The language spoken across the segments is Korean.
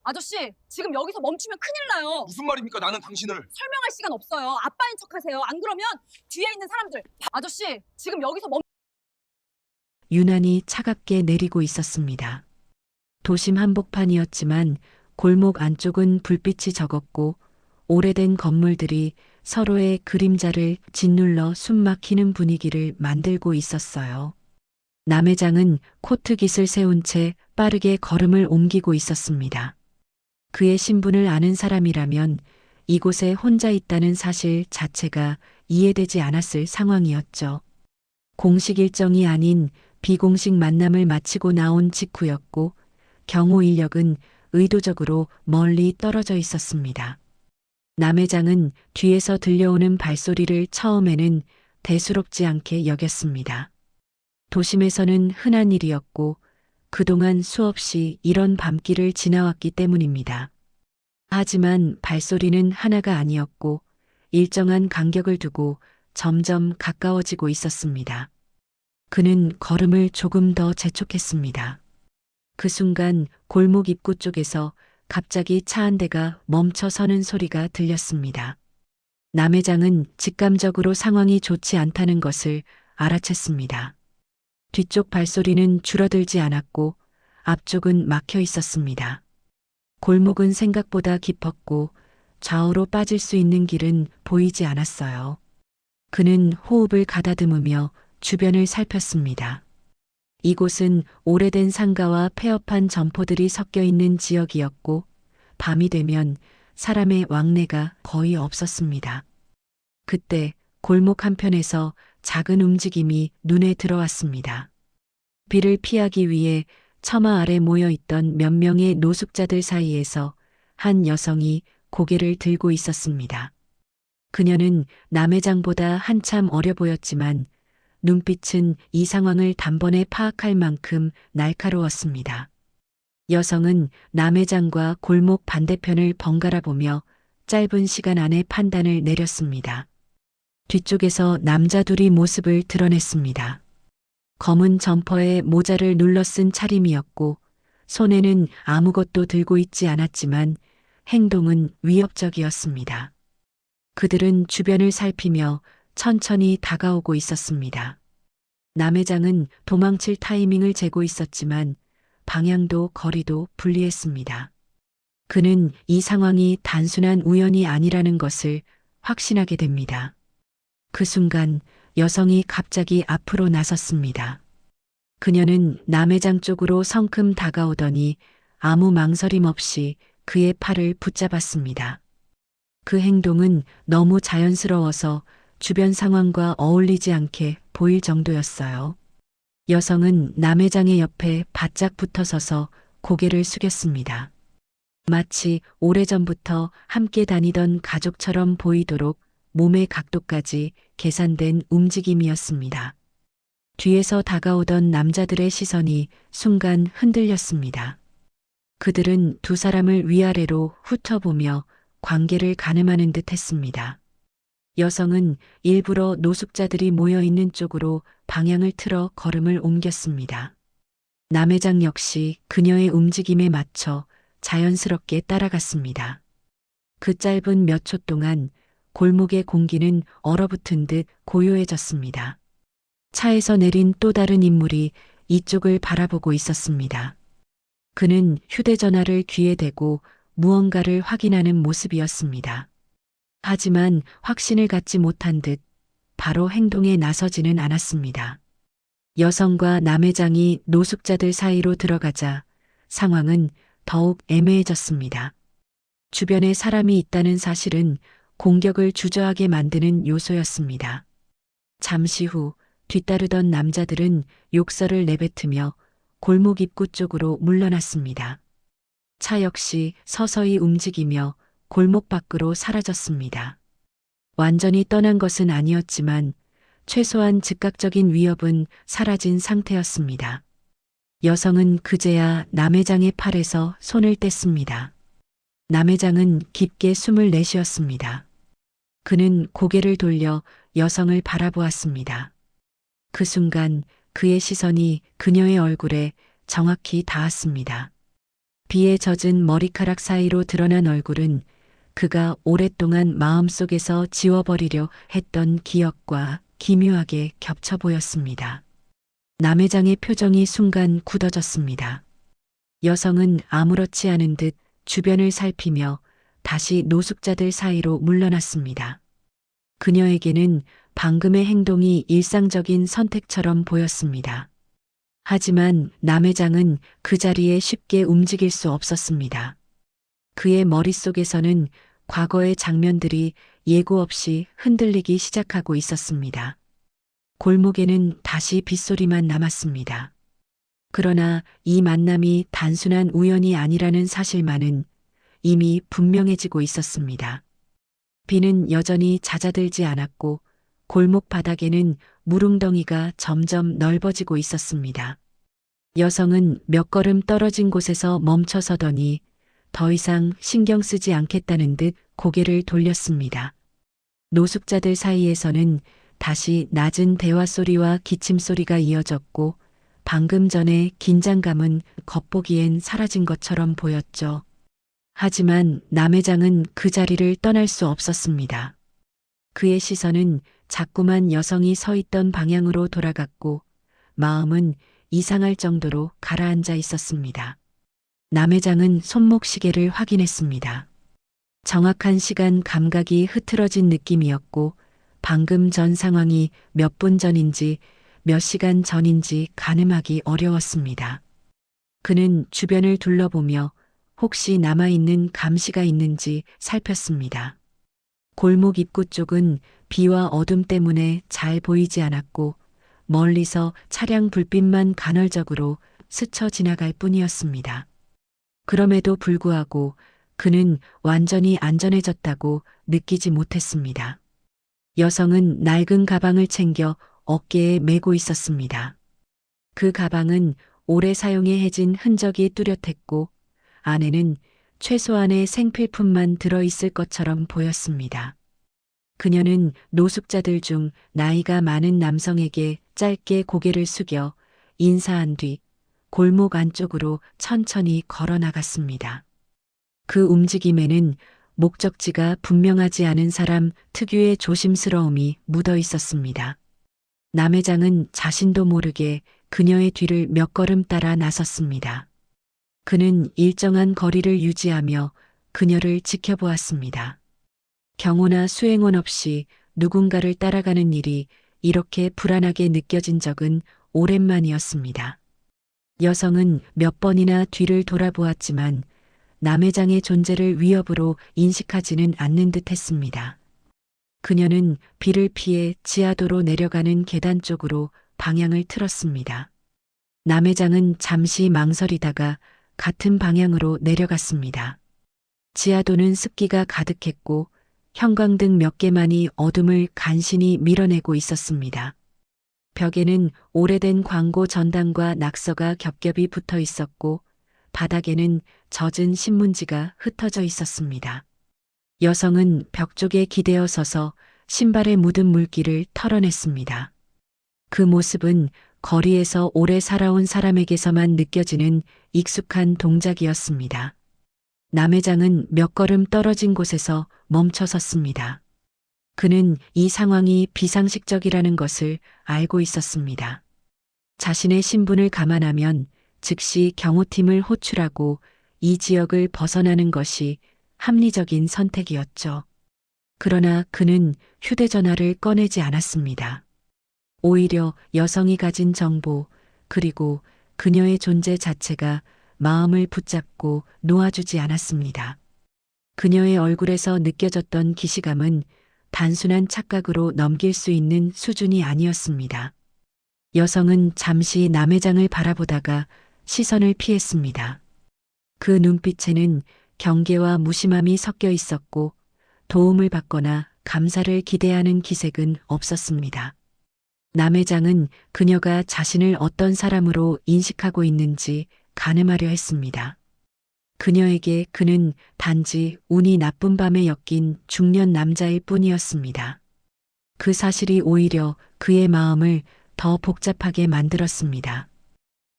아저씨, 지금 여기서 멈추면 큰일 나요. 무슨 말입니까? 나는 당신을. 설명할 시간 없어요. 아빠인 척 하세요. 안 그러면 뒤에 있는 사람들. 아저씨, 지금 여기서 유난히 차갑게 내리고 있었습니다. 도심 한복판이었지만 골목 안쪽은 불빛이 적었고 오래된 건물들이 서로의 그림자를 짓눌러 숨막히는 분위기를 만들고 있었어요. 남 회장은 코트깃을 세운 채 빠르게 걸음을 옮기고 있었습니다. 그의 신분을 아는 사람이라면 이곳에 혼자 있다는 사실 자체가 이해되지 않았을 상황이었죠. 공식 일정이 아닌 비공식 만남을 마치고 나온 직후였고 경호 인력은 의도적으로 멀리 떨어져 있었습니다. 남 회장은 뒤에서 들려오는 발소리를 처음에는 대수롭지 않게 여겼습니다. 도심에서는 흔한 일이었고 그동안 수없이 이런 밤길을 지나왔기 때문입니다. 하지만 발소리는 하나가 아니었고 일정한 간격을 두고 점점 가까워지고 있었습니다. 그는 걸음을 조금 더 재촉했습니다. 그 순간 골목 입구 쪽에서 갑자기 차 한 대가 멈춰 서는 소리가 들렸습니다. 남 회장은 직감적으로 상황이 좋지 않다는 것을 알아챘습니다. 뒤쪽 발소리는 줄어들지 않았고 앞쪽은 막혀 있었습니다. 골목은 생각보다 깊었고 좌우로 빠질 수 있는 길은 보이지 않았어요. 그는 호흡을 가다듬으며 주변을 살폈습니다. 이곳은 오래된 상가와 폐업한 점포들이 섞여 있는 지역이었고 밤이 되면 사람의 왕래가 거의 없었습니다. 그때 골목 한편에서 작은 움직임이 눈에 들어왔습니다. 비를 피하기 위해 처마 아래 모여 있던 몇 명의 노숙자들 사이에서 한 여성이 고개를 들고 있었습니다. 그녀는 남 회장보다 한참 어려 보였지만 눈빛은 이 상황을 단번에 파악할 만큼 날카로웠습니다. 여성은 남 회장과 골목 반대편을 번갈아 보며 짧은 시간 안에 판단을 내렸습니다. 뒤쪽에서 남자 둘이 모습을 드러냈습니다. 검은 점퍼에 모자를 눌러 쓴 차림이었고 손에는 아무것도 들고 있지 않았지만 행동은 위협적이었습니다. 그들은 주변을 살피며 천천히 다가오고 있었습니다. 남 회장은 도망칠 타이밍을 재고 있었지만 방향도 거리도 불리했습니다. 그는 이 상황이 단순한 우연이 아니라는 것을 확신하게 됩니다. 그 순간 여성이 갑자기 앞으로 나섰습니다. 그녀는 남 회장 쪽으로 성큼 다가오더니 아무 망설임 없이 그의 팔을 붙잡았습니다. 그 행동은 너무 자연스러워서 주변 상황과 어울리지 않게 보일 정도였어요. 여성은 남 회장의 옆에 바짝 붙어 서서 고개를 숙였습니다. 마치 오래전부터 함께 다니던 가족처럼 보이도록 몸의 각도까지 계산된 움직임이었습니다. 뒤에서 다가오던 남자들의 시선이 순간 흔들렸습니다. 그들은 두 사람을 위아래로 훑어보며 관계를 가늠하는 듯 했습니다. 여성은 일부러 노숙자들이 모여 있는 쪽으로 방향을 틀어 걸음을 옮겼습니다. 남 회장 역시 그녀의 움직임에 맞춰 자연스럽게 따라갔습니다. 그 짧은 몇 초 동안 골목의 공기는 얼어붙은 듯 고요해졌습니다. 차에서 내린 또 다른 인물이 이쪽을 바라보고 있었습니다. 그는 휴대전화를 귀에 대고 무언가를 확인하는 모습이었습니다. 하지만 확신을 갖지 못한 듯 바로 행동에 나서지는 않았습니다. 여성과 남 회장이 노숙자들 사이로 들어가자 상황은 더욱 애매해졌습니다. 주변에 사람이 있다는 사실은 공격을 주저하게 만드는 요소였습니다. 잠시 후 뒤따르던 남자들은 욕설을 내뱉으며 골목 입구 쪽으로 물러났습니다. 차 역시 서서히 움직이며 골목 밖으로 사라졌습니다. 완전히 떠난 것은 아니었지만 최소한 즉각적인 위협은 사라진 상태였습니다. 여성은 그제야 남 회장의 팔에서 손을 뗐습니다. 남 회장은 깊게 숨을 내쉬었습니다. 그는 고개를 돌려 여성을 바라보았습니다. 그 순간 그의 시선이 그녀의 얼굴에 정확히 닿았습니다. 비에 젖은 머리카락 사이로 드러난 얼굴은 그가 오랫동안 마음속에서 지워버리려 했던 기억과 기묘하게 겹쳐 보였습니다. 남회장의 표정이 순간 굳어졌습니다. 여성은 아무렇지 않은 듯 주변을 살피며 다시 노숙자들 사이로 물러났습니다. 그녀에게는 방금의 행동이 일상적인 선택처럼 보였습니다. 하지만 남회장은 그 자리에 쉽게 움직일 수 없었습니다. 그의 머릿속에서는 과거의 장면들이 예고 없이 흔들리기 시작하고 있었습니다. 골목에는 다시 빗소리만 남았습니다. 그러나 이 만남이 단순한 우연이 아니라는 사실만은 이미 분명해지고 있었습니다. 비는 여전히 잦아들지 않았고 골목 바닥에는 물웅덩이가 점점 넓어지고 있었습니다. 여성은 몇 걸음 떨어진 곳에서 멈춰서더니 더 이상 신경 쓰지 않겠다는 듯 고개를 돌렸습니다. 노숙자들 사이에서는 다시 낮은 대화 소리와 기침 소리가 이어졌고 방금 전의 긴장감은 겉보기엔 사라진 것처럼 보였죠. 하지만 남회장은 그 자리를 떠날 수 없었습니다. 그의 시선은 자꾸만 여성이 서 있던 방향으로 돌아갔고 마음은 이상할 정도로 가라앉아 있었습니다. 남회장은 손목시계를 확인했습니다. 정확한 시간 감각이 흐트러진 느낌이었고 방금 전 상황이 몇 분 전인지 몇 시간 전인지 가늠하기 어려웠습니다. 그는 주변을 둘러보며 혹시 남아있는 감시가 있는지 살폈습니다. 골목 입구 쪽은 비와 어둠 때문에 잘 보이지 않았고 멀리서 차량 불빛만 간헐적으로 스쳐 지나갈 뿐이었습니다. 그럼에도 불구하고 그는 완전히 안전해졌다고 느끼지 못했습니다. 여성은 낡은 가방을 챙겨 어깨에 메고 있었습니다. 그 가방은 오래 사용해 해진 흔적이 뚜렷했고 안에는 최소한의 생필품만 들어있을 것처럼 보였습니다. 그녀는 노숙자들 중 나이가 많은 남성에게 짧게 고개를 숙여 인사한 뒤 골목 안쪽으로 천천히 걸어 나갔습니다. 그 움직임에는 목적지가 분명하지 않은 사람 특유의 조심스러움이 묻어 있었습니다. 남회장은 자신도 모르게 그녀의 뒤를 몇 걸음 따라 나섰습니다. 그는 일정한 거리를 유지하며 그녀를 지켜보았습니다. 경호나 수행원 없이 누군가를 따라가는 일이 이렇게 불안하게 느껴진 적은 오랜만이었습니다. 여성은 몇 번이나 뒤를 돌아보았지만 남회장의 존재를 위협으로 인식하지는 않는 듯 했습니다. 그녀는 비를 피해 지하도로 내려가는 계단 쪽으로 방향을 틀었습니다. 남회장은 잠시 망설이다가 같은 방향으로 내려갔습니다. 지하도는 습기가 가득했고 형광등 몇 개만이 어둠을 간신히 밀어내고 있었습니다. 벽에는 오래된 광고 전단과 낙서가 겹겹이 붙어 있었고 바닥에는 젖은 신문지가 흩어져 있었습니다. 여성은 벽 쪽에 기대어 서서 신발에 묻은 물기를 털어냈습니다. 그 모습은 거리에서 오래 살아온 사람에게서만 느껴지는 익숙한 동작이었습니다. 남회장은 몇 걸음 떨어진 곳에서 멈춰 섰습니다. 그는 이 상황이 비상식적이라는 것을 알고 있었습니다. 자신의 신분을 감안하면 즉시 경호팀을 호출하고 이 지역을 벗어나는 것이 합리적인 선택이었죠. 그러나 그는 휴대전화를 꺼내지 않았습니다. 오히려 여성이 가진 정보 그리고 그녀의 존재 자체가 마음을 붙잡고 놓아주지 않았습니다. 그녀의 얼굴에서 느껴졌던 기시감은 단순한 착각으로 넘길 수 있는 수준이 아니었습니다. 여성은 잠시 남회장을 바라보다가 시선을 피했습니다. 그 눈빛에는 경계와 무심함이 섞여 있었고 도움을 받거나 감사를 기대하는 기색은 없었습니다. 남회장은 그녀가 자신을 어떤 사람으로 인식하고 있는지 가늠하려 했습니다. 그녀에게 그는 단지 운이 나쁜 밤에 엮인 중년 남자일 뿐이었습니다. 그 사실이 오히려 그의 마음을 더 복잡하게 만들었습니다.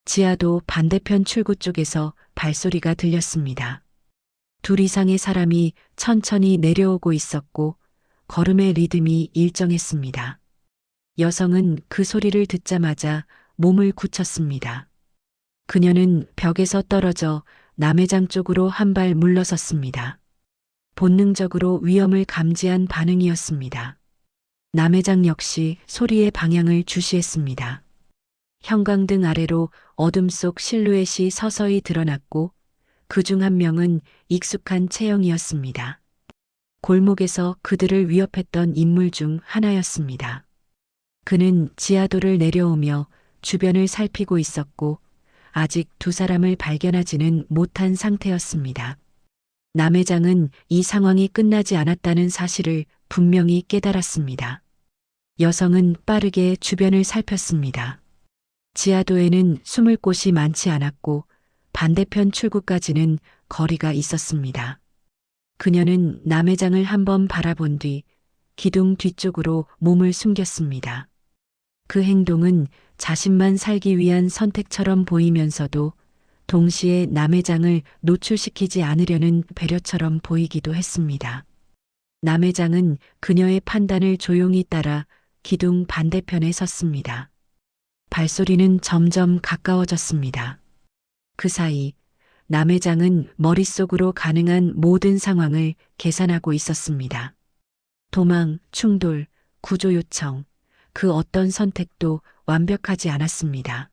지하도 반대편 출구 쪽에서 발소리가 들렸습니다. 둘 이상의 사람이 천천히 내려오고 있었고 걸음의 리듬이 일정했습니다. 여성은 그 소리를 듣자마자 몸을 굳혔습니다. 그녀는 벽에서 떨어져 남회장 쪽으로 한 발 물러섰습니다. 본능적으로 위험을 감지한 반응이었습니다. 남회장 역시 소리의 방향을 주시했습니다. 형광등 아래로 어둠 속 실루엣이 서서히 드러났고 그중 한 명은 익숙한 체형이었습니다. 골목에서 그들을 위협했던 인물 중 하나였습니다. 그는 지하도를 내려오며 주변을 살피고 있었고 아직 두 사람을 발견하지는 못한 상태였습니다. 남 회장은 이 상황이 끝나지 않았다는 사실을 분명히 깨달았습니다. 여성은 빠르게 주변을 살폈습니다. 지하도에는 숨을 곳이 많지 않았고 반대편 출구까지는 거리가 있었습니다. 그녀는 남 회장을 한번 바라본 뒤 기둥 뒤쪽으로 몸을 숨겼습니다. 그 행동은 자신만 살기 위한 선택처럼 보이면서도 동시에 남 회장을 노출시키지 않으려는 배려처럼 보이기도 했습니다. 남 회장은 그녀의 판단을 조용히 따라 기둥 반대편에 섰습니다. 발소리는 점점 가까워졌습니다. 그 사이 남 회장은 머릿속으로 가능한 모든 상황을 계산하고 있었습니다. 도망, 충돌, 구조 요청, 그 어떤 선택도 완벽하지 않았습니다.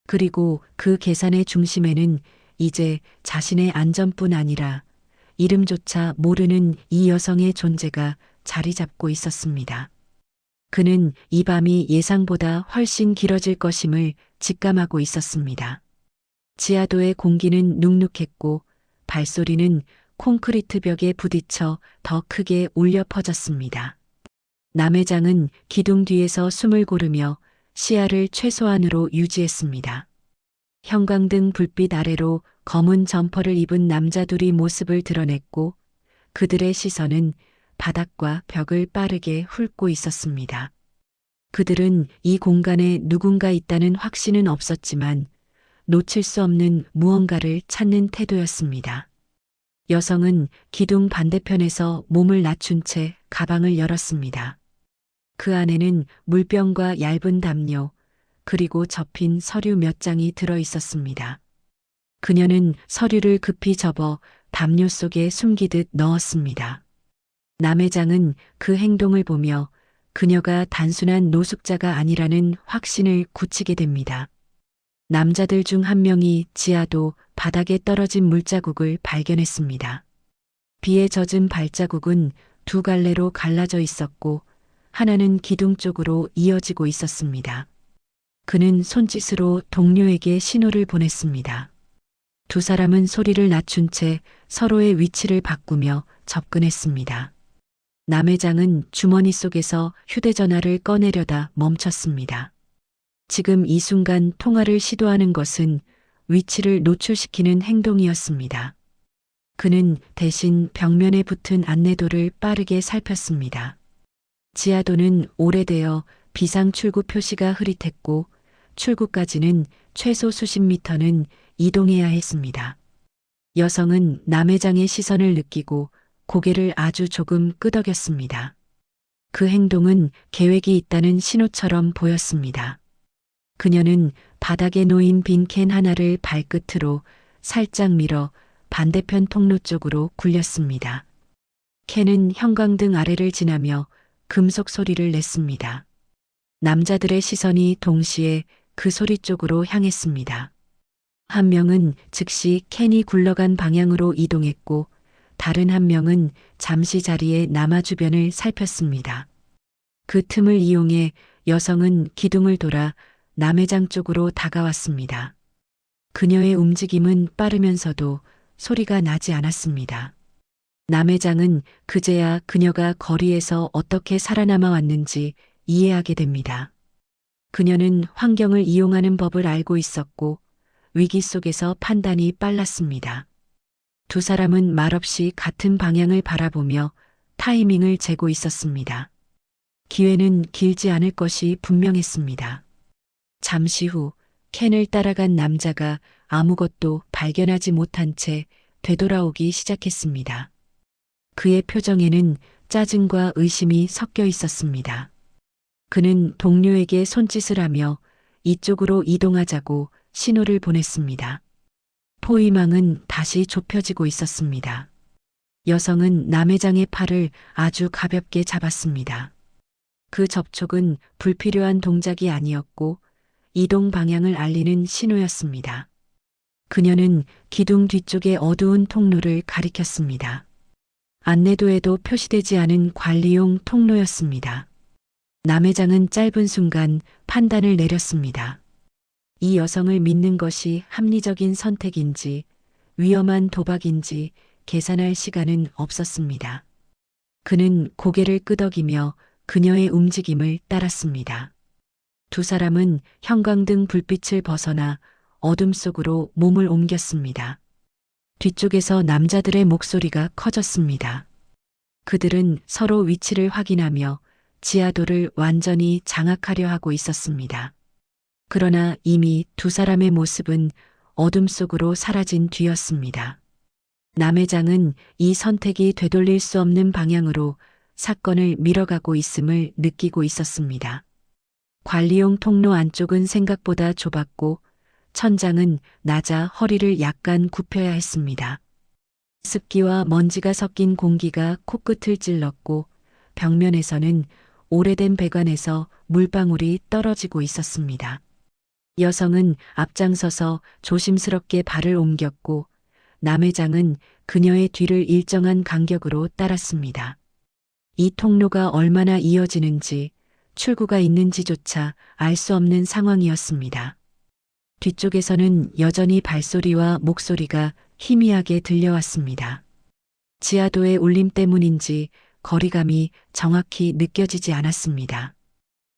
그리고 그 계산의 중심에는 이제 자신의 안전뿐 아니라 이름조차 모르는 이 여성의 존재가 자리 잡고 있었습니다. 그는 이 밤이 예상보다 훨씬 길어질 것임을 직감하고 있었습니다. 지하도의 공기는 눅눅했고 발소리는 콘크리트 벽에 부딪혀 더 크게 울려 퍼졌습니다. 남 회장은 기둥 뒤에서 숨을 고르며 시야를 최소한으로 유지했습니다. 형광등 불빛 아래로 검은 점퍼를 입은 남자 둘이 모습을 드러냈고 그들의 시선은 바닥과 벽을 빠르게 훑고 있었습니다. 그들은 이 공간에 누군가 있다는 확신은 없었지만 놓칠 수 없는 무언가를 찾는 태도였습니다. 여성은 기둥 반대편에서 몸을 낮춘 채 가방을 열었습니다. 그 안에는 물병과 얇은 담요, 그리고 접힌 서류 몇 장이 들어 있었습니다. 그녀는 서류를 급히 접어 담요 속에 숨기듯 넣었습니다. 남 회장은 그 행동을 보며 그녀가 단순한 노숙자가 아니라는 확신을 굳히게 됩니다. 남자들 중 한 명이 지하도 바닥에 떨어진 물자국을 발견했습니다. 비에 젖은 발자국은 두 갈래로 갈라져 있었고 하나는 기둥 쪽으로 이어지고 있었습니다. 그는 손짓으로 동료에게 신호를 보냈습니다. 두 사람은 소리를 낮춘 채 서로의 위치를 바꾸며 접근했습니다. 남 회장은 주머니 속에서 휴대전화를 꺼내려다 멈췄습니다. 지금 이 순간 통화를 시도하는 것은 위치를 노출시키는 행동이었습니다. 그는 대신 벽면에 붙은 안내도를 빠르게 살폈습니다. 지하도는 오래되어 비상 출구 표시가 흐릿했고 출구까지는 최소 수십 미터는 이동해야 했습니다. 여성은 남 회장의 시선을 느끼고 고개를 아주 조금 끄덕였습니다. 그 행동은 계획이 있다는 신호처럼 보였습니다. 그녀는 바닥에 놓인 빈 캔 하나를 발끝으로 살짝 밀어 반대편 통로 쪽으로 굴렸습니다. 캔은 형광등 아래를 지나며 금속 소리를 냈습니다. 남자들의 시선이 동시에 그 소리 쪽으로 향했습니다. 한 명은 즉시 캔이 굴러간 방향으로 이동했고 다른 한 명은 잠시 자리에 남아 주변을 살폈습니다. 그 틈을 이용해 여성은 기둥을 돌아 남 회장 쪽으로 다가왔습니다. 그녀의 움직임은 빠르면서도 소리가 나지 않았습니다. 남 회장은 그제야 그녀가 거리에서 어떻게 살아남아 왔는지 이해하게 됩니다. 그녀는 환경을 이용하는 법을 알고 있었고 위기 속에서 판단이 빨랐습니다. 두 사람은 말없이 같은 방향을 바라보며 타이밍을 재고 있었습니다. 기회는 길지 않을 것이 분명했습니다. 잠시 후 캔을 따라간 남자가 아무것도 발견하지 못한 채 되돌아오기 시작했습니다. 그의 표정에는 짜증과 의심이 섞여 있었습니다. 그는 동료에게 손짓을 하며 이쪽으로 이동하자고 신호를 보냈습니다. 포위망은 다시 좁혀지고 있었습니다. 여성은 남회장의 팔을 아주 가볍게 잡았습니다. 그 접촉은 불필요한 동작이 아니었고 이동 방향을 알리는 신호였습니다. 그녀는 기둥 뒤쪽의 어두운 통로를 가리켰습니다. 안내도에도 표시되지 않은 관리용 통로였습니다. 남회장은 짧은 순간 판단을 내렸습니다. 이 여성을 믿는 것이 합리적인 선택인지 위험한 도박인지 계산할 시간은 없었습니다. 그는 고개를 끄덕이며 그녀의 움직임을 따랐습니다. 두 사람은 형광등 불빛을 벗어나 어둠 속으로 몸을 옮겼습니다. 뒤쪽에서 남자들의 목소리가 커졌습니다. 그들은 서로 위치를 확인하며 지하도를 완전히 장악하려 하고 있었습니다. 그러나 이미 두 사람의 모습은 어둠 속으로 사라진 뒤였습니다. 남회장은 이 선택이 되돌릴 수 없는 방향으로 사건을 밀어가고 있음을 느끼고 있었습니다. 관리용 통로 안쪽은 생각보다 좁았고 천장은 낮아 허리를 약간 굽혀야 했습니다. 습기와 먼지가 섞인 공기가 코끝을 찔렀고 벽면에서는 오래된 배관에서 물방울이 떨어지고 있었습니다. 여성은 앞장서서 조심스럽게 발을 옮겼고 남회장은 그녀의 뒤를 일정한 간격으로 따랐습니다. 이 통로가 얼마나 이어지는지 출구가 있는지조차 알 수 없는 상황이었습니다. 뒤쪽에서는 여전히 발소리와 목소리가 희미하게 들려왔습니다. 지하도의 울림 때문인지 거리감이 정확히 느껴지지 않았습니다.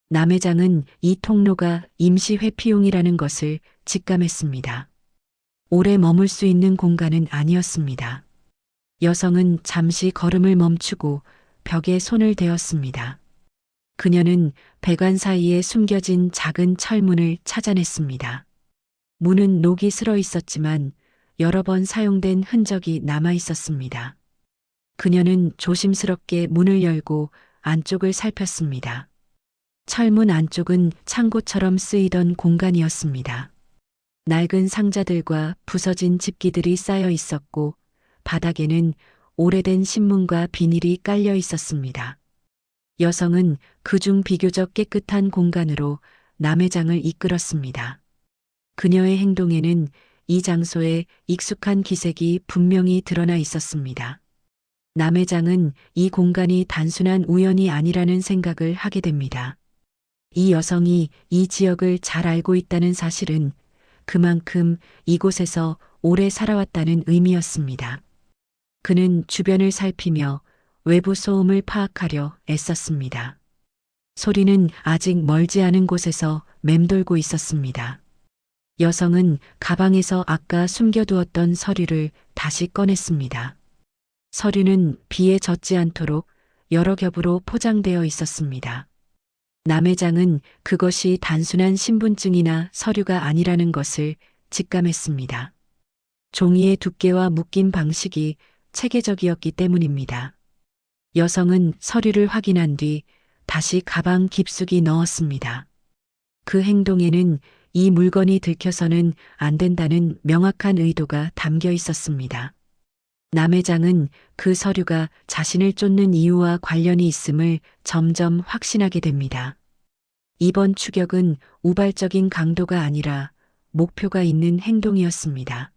남회장은 이 통로가 임시 회피용이라는 것을 직감했습니다. 오래 머물 수 있는 공간은 아니었습니다. 여성은 잠시 걸음을 멈추고 벽에 손을 대었습니다. 그녀는 배관 사이에 숨겨진 작은 철문을 찾아냈습니다. 문은 녹이 슬어 있었지만 여러 번 사용된 흔적이 남아 있었습니다. 그녀는 조심스럽게 문을 열고 안쪽을 살폈습니다. 철문 안쪽은 창고처럼 쓰이던 공간이었습니다. 낡은 상자들과 부서진 집기들이 쌓여 있었고 바닥에는 오래된 신문과 비닐이 깔려 있었습니다. 여성은 그중 비교적 깨끗한 공간으로 남회장을 이끌었습니다. 그녀의 행동에는 이 장소에 익숙한 기색이 분명히 드러나 있었습니다. 남회장은 이 공간이 단순한 우연이 아니라는 생각을 하게 됩니다. 이 여성이 이 지역을 잘 알고 있다는 사실은 그만큼 이곳에서 오래 살아왔다는 의미였습니다. 그는 주변을 살피며 외부 소음을 파악하려 애썼습니다. 소리는 아직 멀지 않은 곳에서 맴돌고 있었습니다. 여성은 가방에서 아까 숨겨두었던 서류를 다시 꺼냈습니다. 서류는 비에 젖지 않도록 여러 겹으로 포장되어 있었습니다. 남회장은 그것이 단순한 신분증이나 서류가 아니라는 것을 직감했습니다. 종이의 두께와 묶인 방식이 체계적이었기 때문입니다. 여성은 서류를 확인한 뒤 다시 가방 깊숙이 넣었습니다. 그 행동에는 이 물건이 들켜서는 안 된다는 명확한 의도가 담겨 있었습니다. 남회장은 그 서류가 자신을 쫓는 이유와 관련이 있음을 점점 확신하게 됩니다. 이번 추격은 우발적인 강도가 아니라 목표가 있는 행동이었습니다.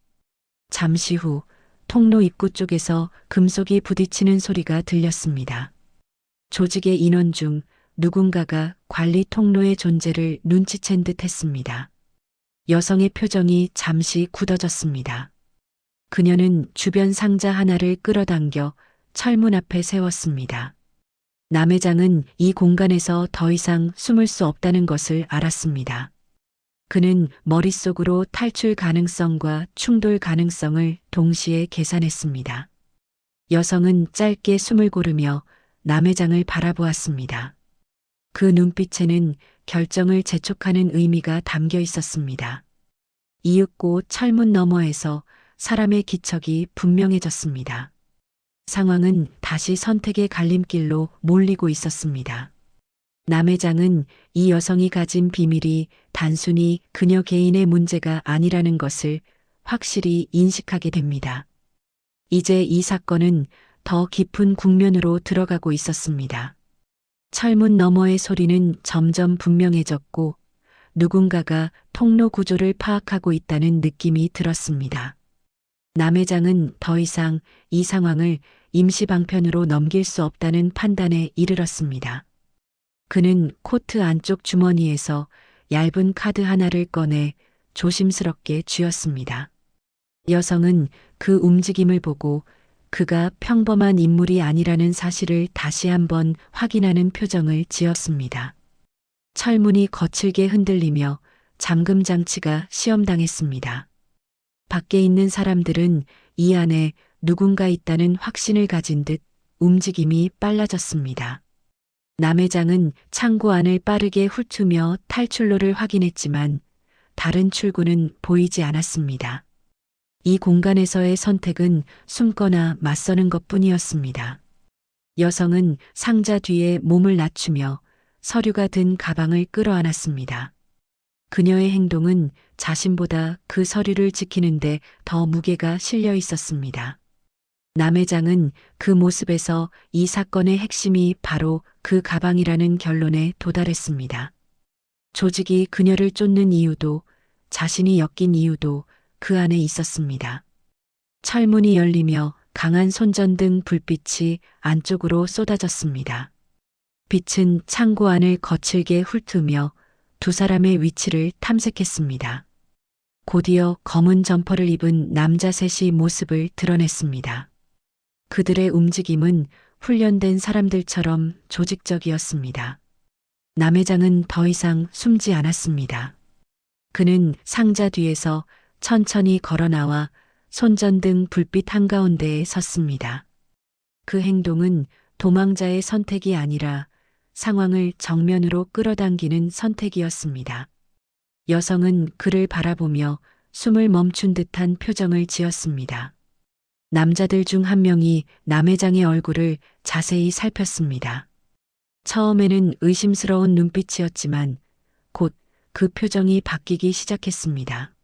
잠시 후 통로 입구 쪽에서 금속이 부딪히는 소리가 들렸습니다. 조직의 인원 중 누군가가 관리 통로의 존재를 눈치챈 듯 했습니다. 여성의 표정이 잠시 굳어졌습니다. 그녀는 주변 상자 하나를 끌어당겨 철문 앞에 세웠습니다. 남회장은 이 공간에서 더 이상 숨을 수 없다는 것을 알았습니다. 그는 머릿속으로 탈출 가능성과 충돌 가능성을 동시에 계산했습니다. 여성은 짧게 숨을 고르며 남회장을 바라보았습니다. 그 눈빛에는 결정을 재촉하는 의미가 담겨 있었습니다. 이윽고 철문 너머에서 사람의 기척이 분명해졌습니다. 상황은 다시 선택의 갈림길로 몰리고 있었습니다. 남회장은 이 여성이 가진 비밀이 단순히 그녀 개인의 문제가 아니라는 것을 확실히 인식하게 됩니다. 이제 이 사건은 더 깊은 국면으로 들어가고 있었습니다. 철문 너머의 소리는 점점 분명해졌고 누군가가 통로 구조를 파악하고 있다는 느낌이 들었습니다. 남회장은 더 이상 이 상황을 임시 방편으로 넘길 수 없다는 판단에 이르렀습니다. 그는 코트 안쪽 주머니에서 얇은 카드 하나를 꺼내 조심스럽게 쥐었습니다. 여성은 그 움직임을 보고 그가 평범한 인물이 아니라는 사실을 다시 한번 확인하는 표정을 지었습니다. 철문이 거칠게 흔들리며 잠금 장치가 시험당했습니다. 밖에 있는 사람들은 이 안에 누군가 있다는 확신을 가진 듯 움직임이 빨라졌습니다. 남회장은 창고 안을 빠르게 훑으며 탈출로를 확인했지만 다른 출구는 보이지 않았습니다. 이 공간에서의 선택은 숨거나 맞서는 것뿐이었습니다. 여성은 상자 뒤에 몸을 낮추며 서류가 든 가방을 끌어안았습니다. 그녀의 행동은 자신보다 그 서류를 지키는데 더 무게가 실려 있었습니다. 남회장은 그 모습에서 이 사건의 핵심이 바로 그 가방이라는 결론에 도달했습니다. 조직이 그녀를 쫓는 이유도 자신이 엮인 이유도 그 안에 있었습니다. 철문이 열리며 강한 손전등 불빛이 안쪽으로 쏟아졌습니다. 빛은 창고 안을 거칠게 훑으며 두 사람의 위치를 탐색했습니다. 곧이어 검은 점퍼를 입은 남자 셋이 모습을 드러냈습니다. 그들의 움직임은 훈련된 사람들처럼 조직적이었습니다. 남회장은 더 이상 숨지 않았습니다. 그는 상자 뒤에서 천천히 걸어나와 손전등 불빛 한가운데에 섰습니다. 그 행동은 도망자의 선택이 아니라 상황을 정면으로 끌어당기는 선택이었습니다. 여성은 그를 바라보며 숨을 멈춘 듯한 표정을 지었습니다. 남자들 중 한 명이 남회장의 얼굴을 자세히 살폈습니다. 처음에는 의심스러운 눈빛이었지만 곧 그 표정이 바뀌기 시작했습니다.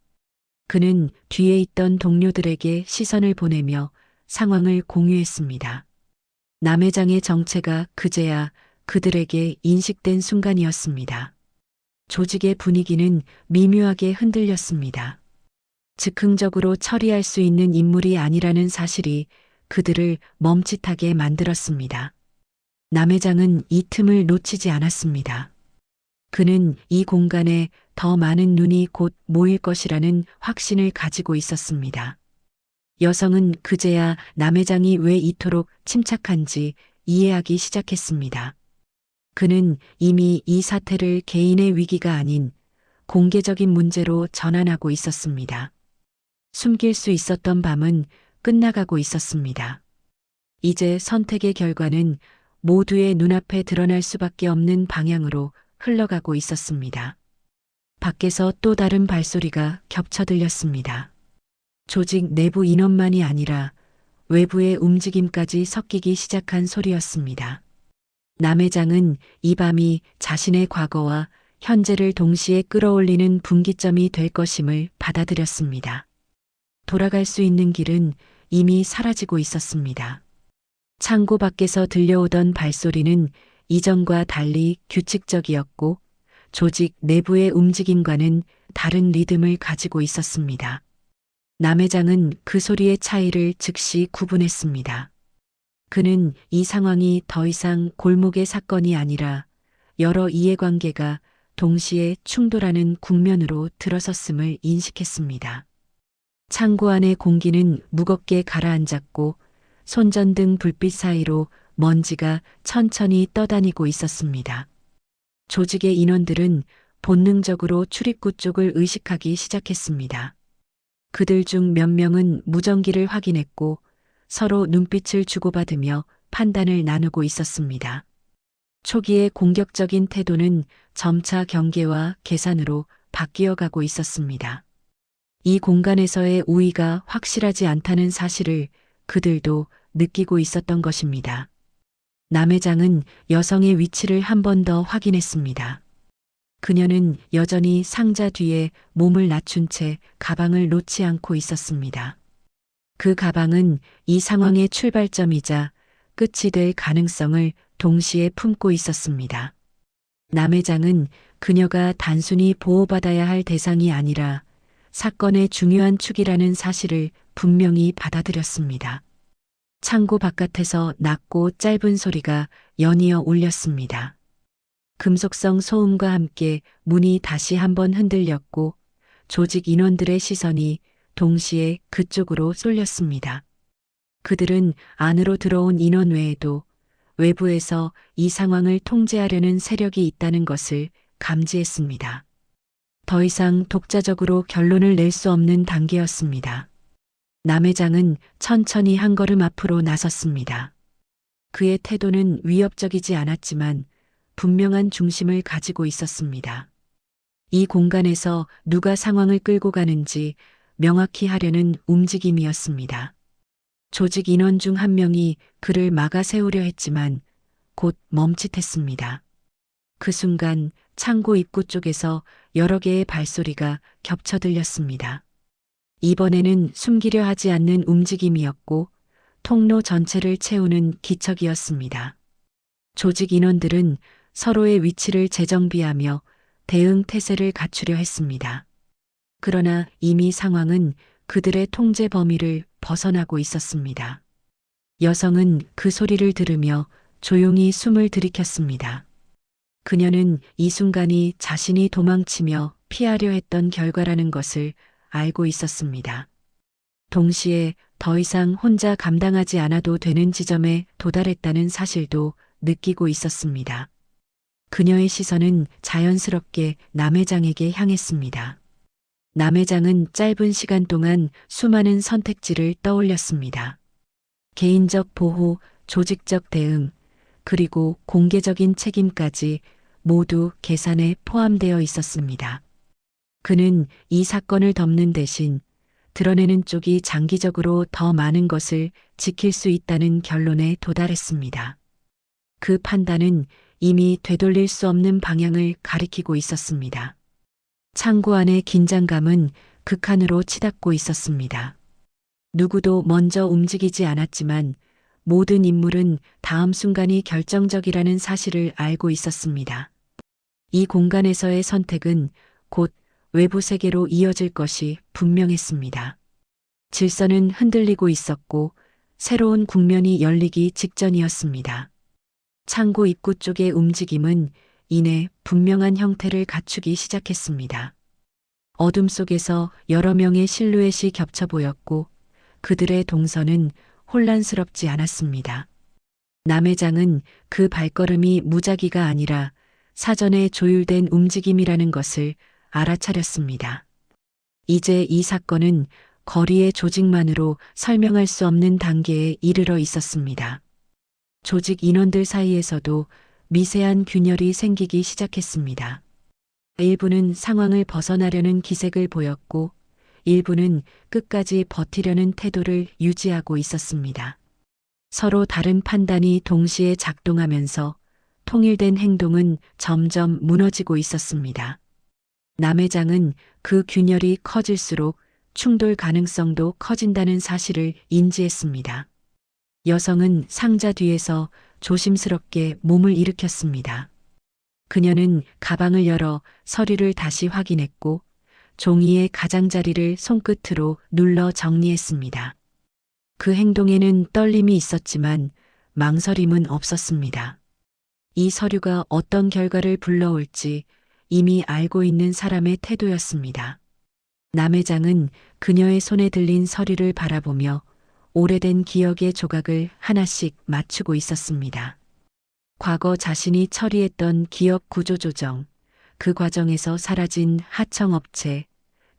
그는 뒤에 있던 동료들에게 시선을 보내며 상황을 공유했습니다. 남회장의 정체가 그제야 그들에게 인식된 순간이었습니다. 조직의 분위기는 미묘하게 흔들렸습니다. 즉흥적으로 처리할 수 있는 인물이 아니라는 사실이 그들을 멈칫하게 만들었습니다. 남회장은 이 틈을 놓치지 않았습니다. 그는 이 공간에 더 많은 눈이 곧 모일 것이라는 확신을 가지고 있었습니다. 여성은 그제야 남회장이 왜 이토록 침착한지 이해하기 시작했습니다. 그는 이미 이 사태를 개인의 위기가 아닌 공개적인 문제로 전환하고 있었습니다. 숨길 수 있었던 밤은 끝나가고 있었습니다. 이제 선택의 결과는 모두의 눈앞에 드러날 수밖에 없는 방향으로 흘러가고 있었습니다. 밖에서 또 다른 발소리가 겹쳐 들렸습니다. 조직 내부 인원만이 아니라 외부의 움직임까지 섞이기 시작한 소리였습니다. 남회장은 이 밤이 자신의 과거와 현재를 동시에 끌어올리는 분기점이 될 것임을 받아들였습니다. 돌아갈 수 있는 길은 이미 사라지고 있었습니다. 창고 밖에서 들려오던 발소리는 이전과 달리 규칙적이었고 조직 내부의 움직임과는 다른 리듬을 가지고 있었습니다. 남회장은 그 소리의 차이를 즉시 구분했습니다. 그는 이 상황이 더 이상 골목의 사건이 아니라 여러 이해관계가 동시에 충돌하는 국면으로 들어섰음을 인식했습니다. 창고 안의 공기는 무겁게 가라앉았고 손전등 불빛 사이로 먼지가 천천히 떠다니고 있었습니다. 조직의 인원들은 본능적으로 출입구 쪽을 의식하기 시작했습니다. 그들 중 몇 명은 무전기를 확인했고 서로 눈빛을 주고받으며 판단을 나누고 있었습니다. 초기의 공격적인 태도는 점차 경계와 계산으로 바뀌어 가고 있었습니다. 이 공간에서의 우위가 확실하지 않다는 사실을 그들도 느끼고 있었던 것입니다. 남회장은 여성의 위치를 한 번 더 확인했습니다. 그녀는 여전히 상자 뒤에 몸을 낮춘 채 가방을 놓지 않고 있었습니다. 그 가방은 이 상황의 출발점이자 끝이 될 가능성을 동시에 품고 있었습니다. 남회장은 그녀가 단순히 보호받아야 할 대상이 아니라 사건의 중요한 축이라는 사실을 분명히 받아들였습니다. 창고 바깥에서 낮고 짧은 소리가 연이어 울렸습니다. 금속성 소음과 함께 문이 다시 한번 흔들렸고 조직 인원들의 시선이 동시에 그쪽으로 쏠렸습니다. 그들은 안으로 들어온 인원 외에도 외부에서 이 상황을 통제하려는 세력이 있다는 것을 감지했습니다. 더 이상 독자적으로 결론을 낼 수 없는 단계였습니다. 남회장은 천천히 한 걸음 앞으로 나섰습니다. 그의 태도는 위협적이지 않았지만 분명한 중심을 가지고 있었습니다. 이 공간에서 누가 상황을 끌고 가는지 명확히 하려는 움직임이었습니다. 조직 인원 중 한 명이 그를 막아 세우려 했지만 곧 멈칫했습니다. 그 순간 창고 입구 쪽에서 여러 개의 발소리가 겹쳐 들렸습니다. 이번에는 숨기려 하지 않는 움직임이었고 통로 전체를 채우는 기척이었습니다. 조직 인원들은 서로의 위치를 재정비하며 대응 태세를 갖추려 했습니다. 그러나 이미 상황은 그들의 통제 범위를 벗어나고 있었습니다. 여성은 그 소리를 들으며 조용히 숨을 들이켰습니다. 그녀는 이 순간이 자신이 도망치며 피하려 했던 결과라는 것을 알고 있었습니다. 동시에 더 이상 혼자 감당하지 않아도 되는 지점에 도달했다는 사실도 느끼고 있었습니다. 그녀의 시선은 자연스럽게 남회장에게 향했습니다. 남회장은 짧은 시간 동안 수많은 선택지를 떠올렸습니다. 개인적 보호, 조직적 대응, 그리고 공개적인 책임까지 모두 계산에 포함되어 있었습니다. 그는 이 사건을 덮는 대신 드러내는 쪽이 장기적으로 더 많은 것을 지킬 수 있다는 결론에 도달했습니다. 그 판단은 이미 되돌릴 수 없는 방향을 가리키고 있었습니다. 창고 안의 긴장감은 극한으로 치닫고 있었습니다. 누구도 먼저 움직이지 않았지만 모든 인물은 다음 순간이 결정적이라는 사실을 알고 있었습니다. 이 공간에서의 선택은 곧 외부 세계로 이어질 것이 분명했습니다. 질서는 흔들리고 있었고 새로운 국면이 열리기 직전이었습니다. 창고 입구 쪽의 움직임은 이내 분명한 형태를 갖추기 시작했습니다. 어둠 속에서 여러 명의 실루엣이 겹쳐 보였고 그들의 동선은 혼란스럽지 않았습니다. 남회장은 그 발걸음이 무작위가 아니라 사전에 조율된 움직임이라는 것을 알아차렸습니다. 이제 이 사건은 거리의 조직만으로 설명할 수 없는 단계에 이르러 있었습니다. 조직 인원들 사이에서도 미세한 균열이 생기기 시작했습니다. 일부는 상황을 벗어나려는 기색을 보였고 일부는 끝까지 버티려는 태도를 유지하고 있었습니다. 서로 다른 판단이 동시에 작동하면서 통일된 행동은 점점 무너지고 있었습니다. 남회장은 그 균열이 커질수록 충돌 가능성도 커진다는 사실을 인지했습니다. 여성은 상자 뒤에서 조심스럽게 몸을 일으켰습니다. 그녀는 가방을 열어 서류를 다시 확인했고 종이의 가장자리를 손끝으로 눌러 정리했습니다. 그 행동에는 떨림이 있었지만 망설임은 없었습니다. 이 서류가 어떤 결과를 불러올지 이미 알고 있는 사람의 태도였습니다. 남회장은 그녀의 손에 들린 서류를 바라보며 오래된 기억의 조각을 하나씩 맞추고 있었습니다. 과거 자신이 처리했던 기업 구조 조정, 그 과정에서 사라진 하청업체,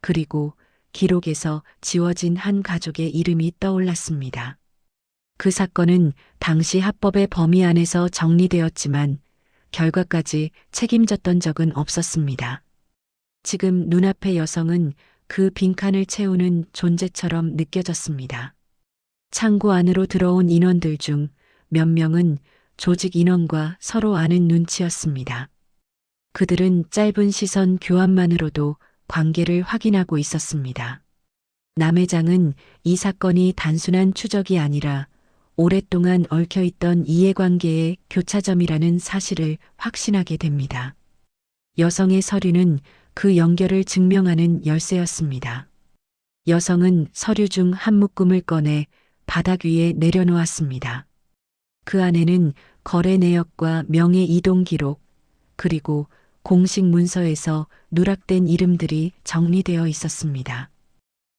그리고 기록에서 지워진 한 가족의 이름이 떠올랐습니다. 그 사건은 당시 합법의 범위 안에서 정리되었지만 결과까지 책임졌던 적은 없었습니다. 지금 눈앞의 여성은 그 빈칸을 채우는 존재처럼 느껴졌습니다. 창고 안으로 들어온 인원들 중 몇 명은 조직 인원과 서로 아는 눈치였습니다. 그들은 짧은 시선 교환만으로도 관계를 확인하고 있었습니다. 남 회장은 이 사건이 단순한 추적이 아니라 오랫동안 얽혀있던 이해관계의 교차점이라는 사실을 확신하게 됩니다. 여성의 서류는 그 연결을 증명하는 열쇠였습니다. 여성은 서류 중 한 묶음을 꺼내 바닥 위에 내려놓았습니다. 그 안에는 거래 내역과 명의 이동 기록, 그리고 공식 문서에서 누락된 이름들이 정리되어 있었습니다.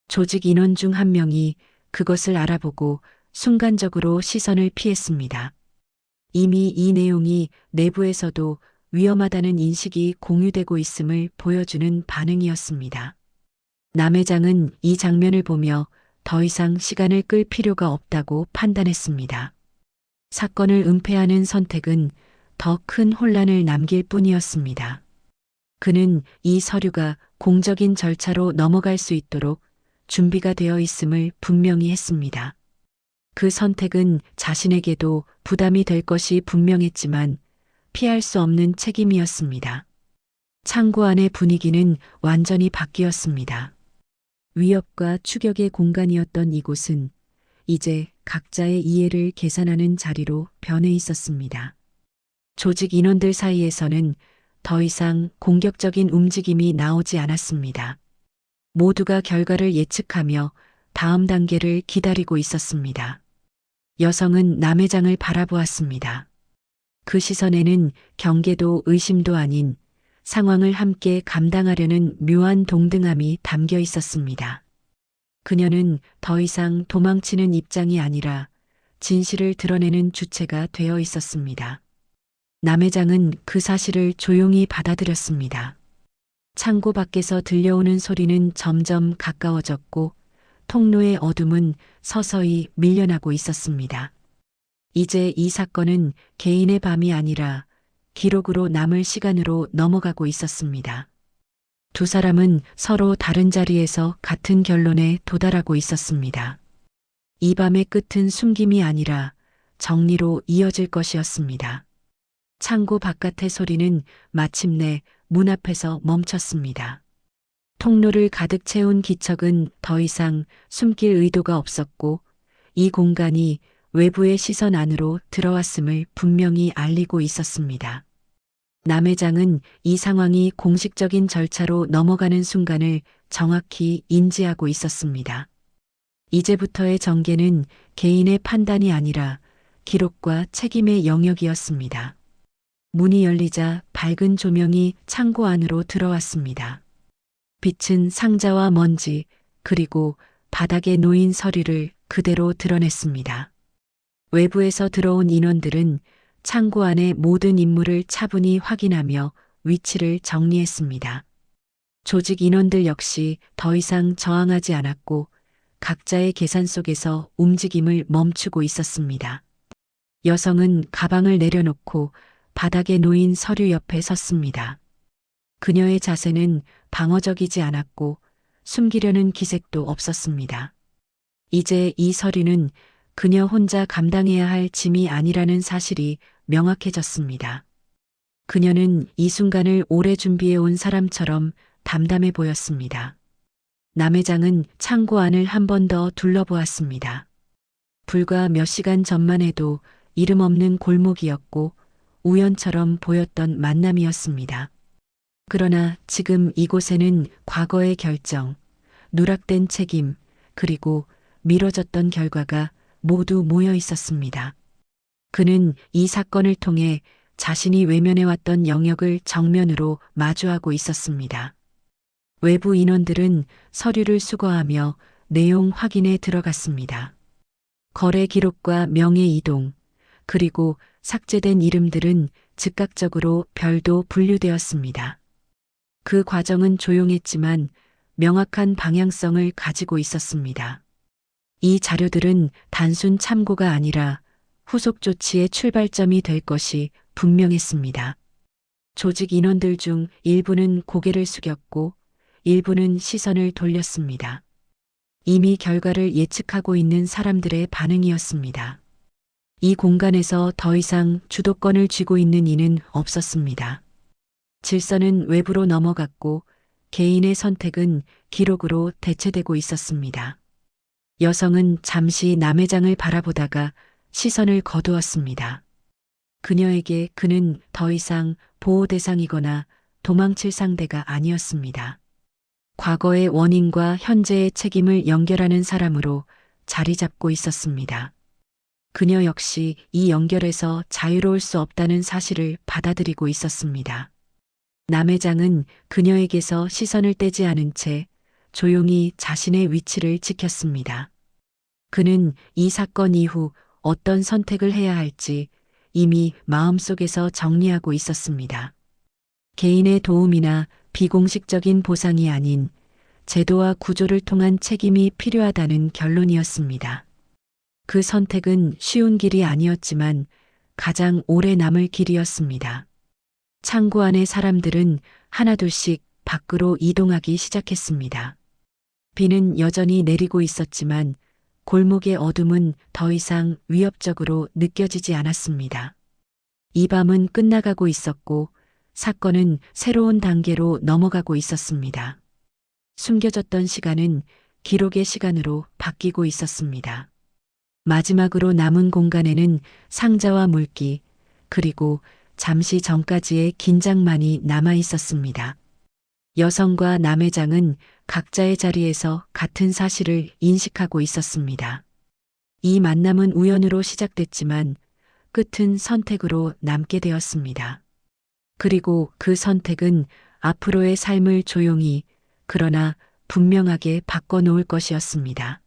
조직 인원 중 한 명이 그것을 알아보고 순간적으로 시선을 피했습니다. 이미 이 내용이 내부에서도 위험하다는 인식이 공유되고 있음을 보여주는 반응이었습니다. 남 회장은 이 장면을 보며 더 이상 시간을 끌 필요가 없다고 판단했습니다. 사건을 은폐하는 선택은 더 큰 혼란을 남길 뿐이었습니다. 그는 이 서류가 공적인 절차로 넘어갈 수 있도록 준비가 되어 있음을 분명히 했습니다. 그 선택은 자신에게도 부담이 될 것이 분명했지만 피할 수 없는 책임이었습니다. 창고 안의 분위기는 완전히 바뀌었습니다. 위협과 추격의 공간이었던 이곳은 이제 각자의 이해를 계산하는 자리로 변해 있었습니다. 조직 인원들 사이에서는 더 이상 공격적인 움직임이 나오지 않았습니다. 모두가 결과를 예측하며 다음 단계를 기다리고 있었습니다. 여성은 남 회장을 바라보았습니다. 그 시선에는 경계도 의심도 아닌 상황을 함께 감당하려는 묘한 동등함이 담겨 있었습니다. 그녀는 더 이상 도망치는 입장이 아니라 진실을 드러내는 주체가 되어 있었습니다. 남 회장은 그 사실을 조용히 받아들였습니다. 창고 밖에서 들려오는 소리는 점점 가까워졌고 통로의 어둠은 서서히 밀려나고 있었습니다. 이제 이 사건은 개인의 밤이 아니라 기록으로 남을 시간으로 넘어가고 있었습니다. 두 사람은 서로 다른 자리에서 같은 결론에 도달하고 있었습니다. 이 밤의 끝은 숨김이 아니라 정리로 이어질 것이었습니다. 창고 바깥의 소리는 마침내 문 앞에서 멈췄습니다. 통로를 가득 채운 기척은 더 이상 숨길 의도가 없었고 이 공간이 외부의 시선 안으로 들어왔음을 분명히 알리고 있었습니다. 남 회장은 이 상황이 공식적인 절차로 넘어가는 순간을 정확히 인지하고 있었습니다. 이제부터의 전개는 개인의 판단이 아니라 기록과 책임의 영역이었습니다. 문이 열리자 밝은 조명이 창고 안으로 들어왔습니다. 빛은 상자와 먼지, 그리고 바닥에 놓인 서류를 그대로 드러냈습니다. 외부에서 들어온 인원들은 창고 안의 모든 인물을 차분히 확인하며 위치를 정리했습니다. 조직 인원들 역시 더 이상 저항하지 않았고 각자의 계산 속에서 움직임을 멈추고 있었습니다. 여성은 가방을 내려놓고 바닥에 놓인 서류 옆에 섰습니다. 그녀의 자세는 방어적이지 않았고 숨기려는 기색도 없었습니다. 이제 이 서류는 그녀 혼자 감당해야 할 짐이 아니라는 사실이 명확해졌습니다. 그녀는 이 순간을 오래 준비해온 사람처럼 담담해 보였습니다. 남 회장은 창고 안을 한 번 더 둘러보았습니다. 불과 몇 시간 전만 해도 이름 없는 골목이었고 우연처럼 보였던 만남이었습니다. 그러나 지금 이곳에는 과거의 결정, 누락된 책임, 그리고 미뤄졌던 결과가 모두 모여 있었습니다. 그는 이 사건을 통해 자신이 외면해왔던 영역을 정면으로 마주하고 있었습니다. 외부 인원들은 서류를 수거하며 내용 확인에 들어갔습니다. 거래 기록과 명의 이동, 그리고 삭제된 이름들은 즉각적으로 별도 분류되었습니다. 그 과정은 조용했지만 명확한 방향성을 가지고 있었습니다. 이 자료들은 단순 참고가 아니라 후속 조치의 출발점이 될 것이 분명했습니다. 조직 인원들 중 일부는 고개를 숙였고 일부는 시선을 돌렸습니다. 이미 결과를 예측하고 있는 사람들의 반응이었습니다. 이 공간에서 더 이상 주도권을 쥐고 있는 이는 없었습니다. 질서는 외부로 넘어갔고 개인의 선택은 기록으로 대체되고 있었습니다. 여성은 잠시 남회장을 바라보다가 시선을 거두었습니다. 그녀에게 그는 더 이상 보호 대상이거나 도망칠 상대가 아니었습니다. 과거의 원인과 현재의 책임을 연결하는 사람으로 자리 잡고 있었습니다. 그녀 역시 이 연결에서 자유로울 수 없다는 사실을 받아들이고 있었습니다. 남회장은 그녀에게서 시선을 떼지 않은 채 조용히 자신의 위치를 지켰습니다. 그는 이 사건 이후 어떤 선택을 해야 할지 이미 마음속에서 정리하고 있었습니다. 개인의 도움이나 비공식적인 보상이 아닌 제도와 구조를 통한 책임이 필요하다는 결론이었습니다. 그 선택은 쉬운 길이 아니었지만 가장 오래 남을 길이었습니다. 창고 안의 사람들은 하나둘씩 밖으로 이동하기 시작했습니다. 비는 여전히 내리고 있었지만 골목의 어둠은 더 이상 위협적으로 느껴지지 않았습니다. 이 밤은 끝나가고 있었고 사건은 새로운 단계로 넘어가고 있었습니다. 숨겨졌던 시간은 기록의 시간으로 바뀌고 있었습니다. 마지막으로 남은 공간에는 상자와 물기, 그리고 잠시 전까지의 긴장만이 남아 있었습니다. 여성과 남회장은 각자의 자리에서 같은 사실을 인식하고 있었습니다. 이 만남은 우연으로 시작됐지만 끝은 선택으로 남게 되었습니다. 그리고 그 선택은 앞으로의 삶을 조용히 그러나 분명하게 바꿔놓을 것이었습니다.